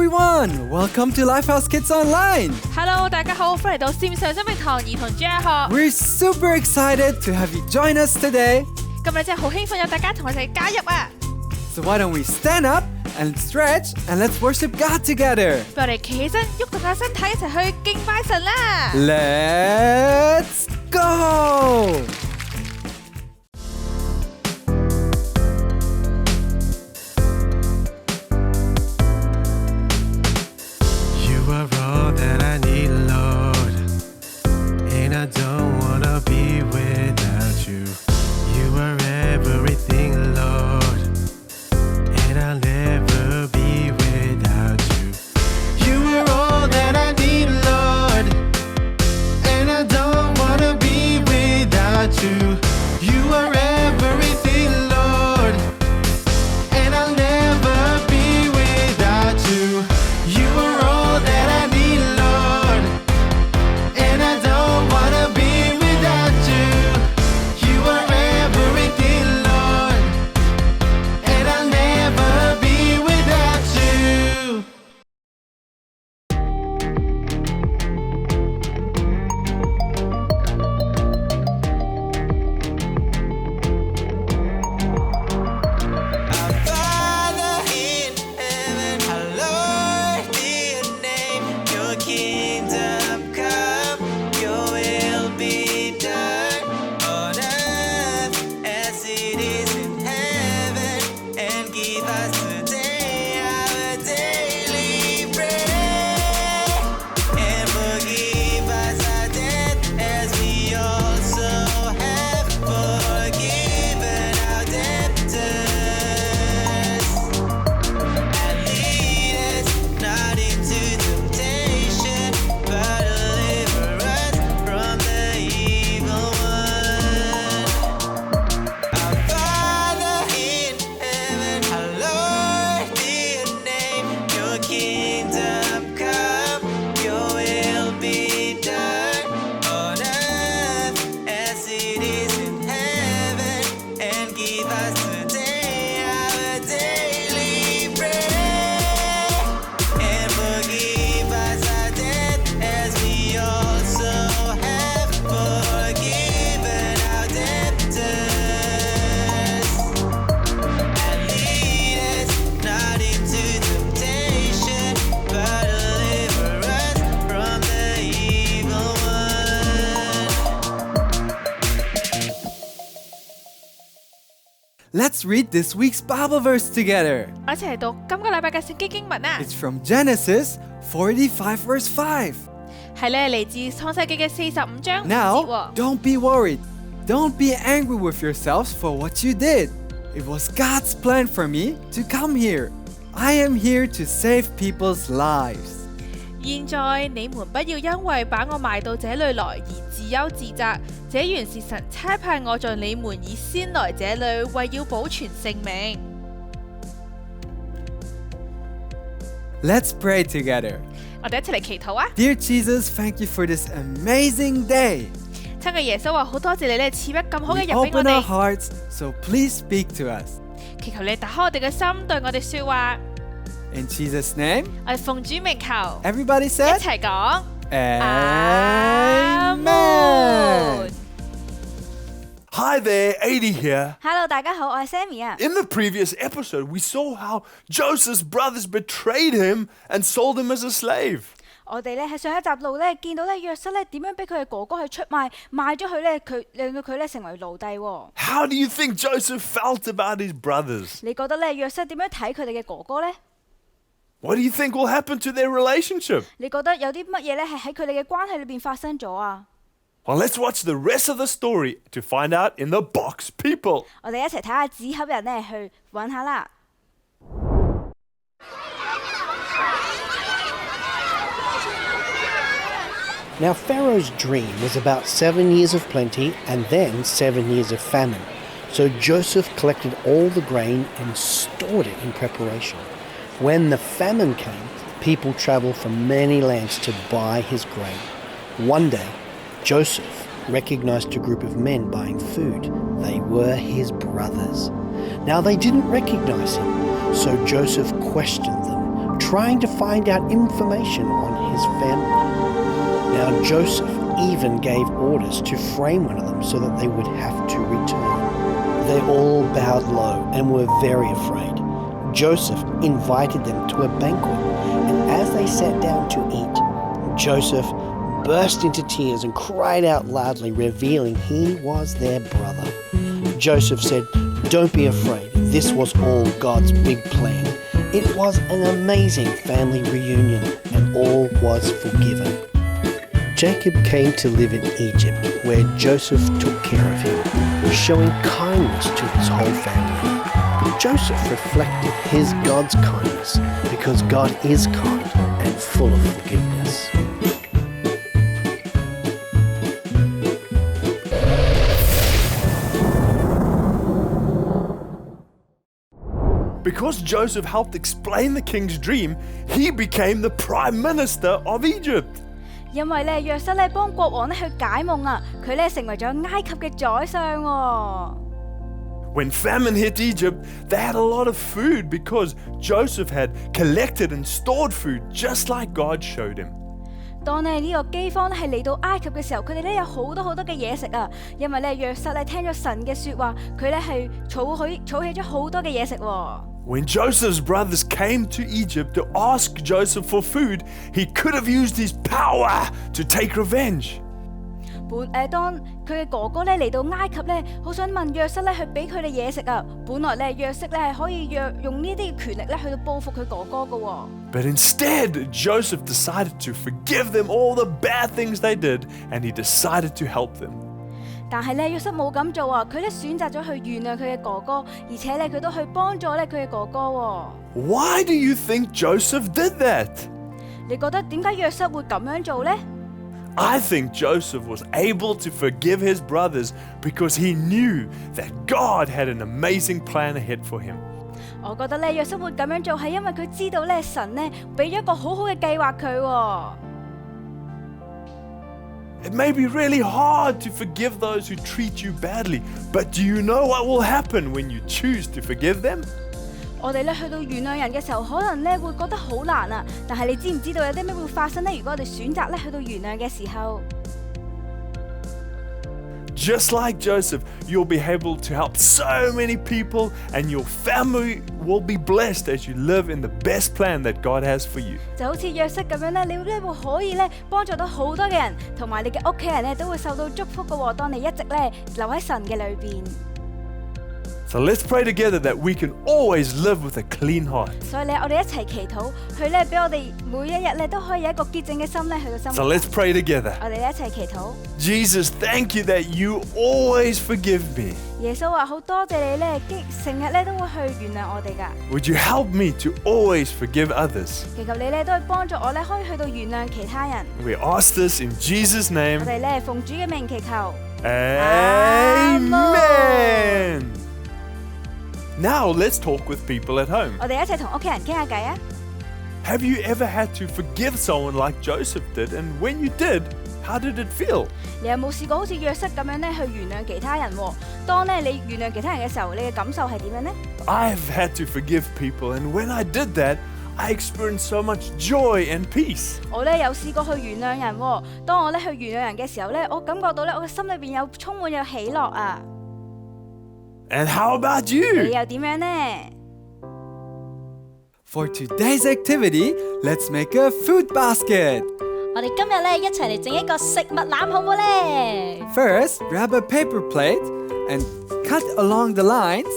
everyone! Welcome to Lifehouse Kids Online! Hello， 大家好，歡迎嚟到線上生命堂兒童主日學。We're super excited to have you join us today. 今日真係好興奮有大家同我哋加入啊！ So why don't we stand up and stretch and let's worship God together? 不如我哋企起身，喐動下身體，一齊去敬拜神啦 Let's go! You are all that I need, Lord, and I don't wanna be without you. You are everything, Lord, and I'll never be without you. You are all that I need, Lord, and I don't wanna be without you. You are everything, Lord, and I'll never be without you. You are all that I need, Lord, and I don't wanna be without you. You are everything, Lord, and I'll never be without you. Our Father in heaven, hallowed be your name. Your kingdom come, your will be done on earth as it is in heaven. And give us today our daily bread, and forgive us our debt as we also have forgiven our debtors. And lead us not into temptation, but deliver us from the evil one. Our Father in heaven, hallowed be your name. Your kingdom come, your will be done on earth as it is in heaven. And give us today our daily bread, and forgive us our debt as we also have forgiven our debtors. And lead us not into temptation, but deliver us from the evil one. Let's read this week's Bible verse together. 我一齊嚟讀今個禮拜嘅聖經經文啊！ It's from Genesis 45 verse 5. 係咧嚟自創世記嘅45章5節 Now, 喎。 don't be worried. Don't be angry with yourselves for what you did. It was God's plan for me to come here. I am here to save people's lives. 現在你們不要因為把我賣到這裏來而自憂自責，這原是神差派我在你們以先來這裏，為要保存性命。 Let's pray together. 我哋一齊嚟祈禱啊！ Dear Jesus, thank you for this amazing day. 親愛耶穌話好多謝你咧賜一咁好 We 嘅日俾我 open our 哋， hearts, so please speak to us. 祈求你打開我哋嘅心，對我哋說話。 In Jesus' name, 我哋奉主名求， everybody 一 said, 齊講 Amen. Hi there, 80 here. Hello， 大家好，我係 Sammy 啊。 In the previous episode, we saw how Joseph's brothers betrayed him and sold him as a slave. 我哋咧喺上一集路咧見到咧約瑟咧點樣俾佢嘅哥哥去出賣，賣咗佢咧，佢令到佢咧成為奴隸喎。 How do you think Joseph felt about his brothers? 你覺得咧約瑟點樣睇佢哋嘅哥哥咧？ What do you think will happen to their relationship? 你覺得有啲乜嘢咧係喺佢哋嘅關係裏邊發生咗啊？ Well, let's watch the rest of the story to find out in the box people. 我哋一齊睇下紙盒人咧去揾下啦。 Now Pharaoh's dream was about 7 years of plenty and then 7 years of famine. So Joseph collected all the grain and stored it in preparation. When the famine came, people traveled from many lands to buy his grain. One day, Joseph recognized a group of men buying food. They were his brothers. Now they didn't recognize him, so Joseph questioned them, trying to find out information on his family. Now Joseph even gave orders to frame one of them so that they would have to return. They all bowed low and were very afraid. Joseph invited them to a banquet, and as they sat down to eat, Joseph burst into tears and cried out loudly, revealing he was their brother. Joseph said, "Don't be afraid. This was all God's big plan. It was an amazing family reunion, and all was forgiven." Jacob came to live in Egypt, where Joseph took care of him, showing kindness to his whole family. Joseph reflected his God's kindness because God is kind and full of forgiveness. Because Joseph helped explain the king's dream, he became the prime minister of Egypt. 因為咧約瑟咧幫國王咧去解夢啊，佢咧成為咗埃及嘅宰相喎。When famine hit Egypt, they had a lot of food because Joseph had collected and stored food just like God showed him. 當呢個饑荒咧係嚟到埃及嘅時候，佢哋咧有好多嘅嘢食啊，因為咧約瑟咧聽咗神嘅説話，佢咧係儲起咗好多嘅嘢食喎。When Joseph's brothers came to Egypt to ask Joseph for food, he could have used his power to take revenge. 當佢嘅哥哥咧嚟到埃及咧，好想問約瑟咧去俾佢哋嘢食啊。本來咧約瑟咧係可以用呢啲權力咧去到報復佢哥哥嘅喎。But instead, Joseph decided to forgive them all the bad things they did, and he decided to help them. 但係咧約瑟冇咁做啊，佢咧選擇咗去原諒佢嘅哥哥，而且咧佢都去幫助咧佢嘅哥哥喎。Why do you think Joseph did that? 你覺得點解約瑟會咁樣做咧？ I think Joseph was able to forgive his brothers because he knew that God had an amazing plan ahead for him. 我覺得咧約瑟會咁樣做係因為佢知道咧神咧俾咗一個好好嘅計劃佢喎。It may be really hard to forgive those who treat you badly, but do you know what will happen when you choose to forgive them? 我哋咧去到原諒人嘅時候，可能咧會覺得好難啊！但係你知唔知道有啲咩會發生咧？如果我哋選擇咧去到原諒嘅時候 Just like Joseph, you'll be able to help so many people, and your family will be blessed as you live in the best plan that God has for you. 就好似約瑟咁樣咧，你咧會可以咧幫助到好多嘅人，同埋你嘅屋企人咧都會受到祝福嘅喎。當你一直咧留喺神嘅裏邊。So let's pray together that we can always live with a clean heart. 所以咧，我哋一齊祈禱，佢咧俾我哋每一日咧都可以有一個潔淨嘅心咧去到生活。So let's pray together. 我哋咧一齊祈禱。Jesus, thank you that you always forgive me. 耶穌話好多謝你咧，成日咧都會去原諒我哋㗎。Would you help me to always forgive others? 祈求你咧都係幫助我咧，可以去到原諒其他人。We ask this in Jesus' 我 name. 哋咧奉主嘅名祈求。 Amen. Now let's talk with people at home. 我哋一齊同屋企人傾下偈啊！ Have you ever had to forgive someone like Joseph did? And when you did, how did it feel? 你有冇試過好似約瑟咁樣咧去原諒其他人喎？當咧你原諒其他人嘅時候，你嘅感受係點樣呢？ I've had to forgive people, and when I did that, I experienced so much joy and peace. 我咧有試過去原諒人喎。當我咧去原諒人嘅時候咧，我感覺到咧我嘅心裏邊有充滿有喜樂啊！ And how about 你 you? 又點樣呢？ For today's activity, let's make a food basket. 我哋今日咧一齊嚟整一個食物籃，好唔好咧？ First, grab a paper plate and cut along the lines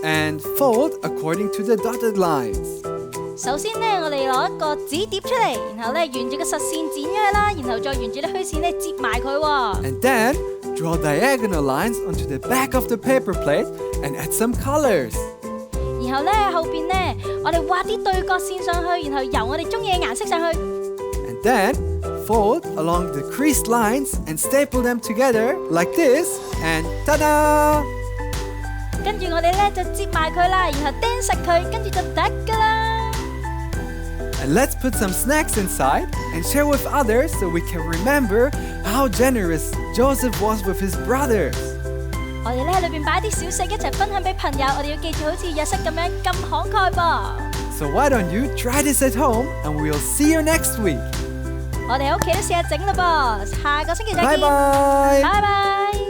and fold according to the dotted lines. 首先咧，我哋攞一個紙碟出嚟，然後咧沿住個實線剪咗佢啦，然後再沿住啲虛線咧接埋佢喎。 And then, draw diagonal lines onto the back of the paper plate and add some colors. 然後咧後邊咧，我哋畫啲對角線上去，然後由我哋中意嘅顏色上去。 And then, fold along the creased lines and staple them together like this, and ta-da! 跟住我哋咧就接埋佢啦，然後釘實佢，跟住就得㗎啦。 And let's put some snacks inside and share with others so we can remember how generous Joseph was with his brothers. 我哋咧喺裏邊擺啲小食一齊分享俾朋友，我哋要記住好似約瑟咁樣咁慷慨噃。So why don't you try this at home and we'll see you next week. 我哋喺屋企都試下整啦噃，下個星期再見，拜拜。拜拜。